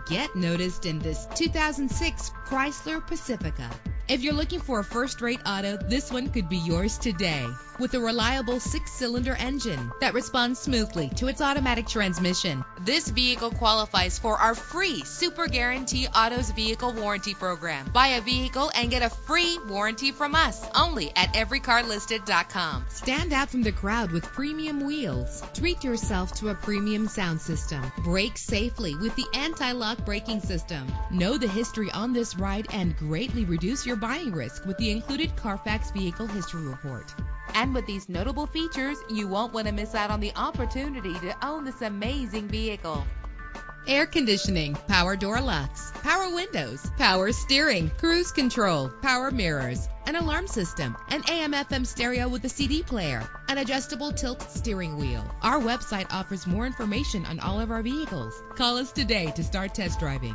Get noticed in this 2006 Chrysler Pacifica. If you're looking for a first-rate auto, this one could be yours today. With a reliable 6-cylinder engine that responds smoothly to its automatic transmission, this vehicle qualifies for our free Super Guarantee Autos Vehicle Warranty Program. Buy a vehicle and get a free warranty from us only at everycarlisted.com. Stand out from the crowd with premium wheels. Treat yourself to a premium sound system. Brake safely with the anti-lock braking system. Know the history on this ride and greatly reduce your buying risk with the included Carfax Vehicle History Report. And with these notable features, you won't want to miss out on the opportunity to own this amazing vehicle. Air conditioning, power door locks, power windows, power steering, cruise control, power mirrors, an alarm system, an AM/FM stereo with a CD player, an adjustable tilt steering wheel. Our website offers more information on all of our vehicles. Call us today to start test driving.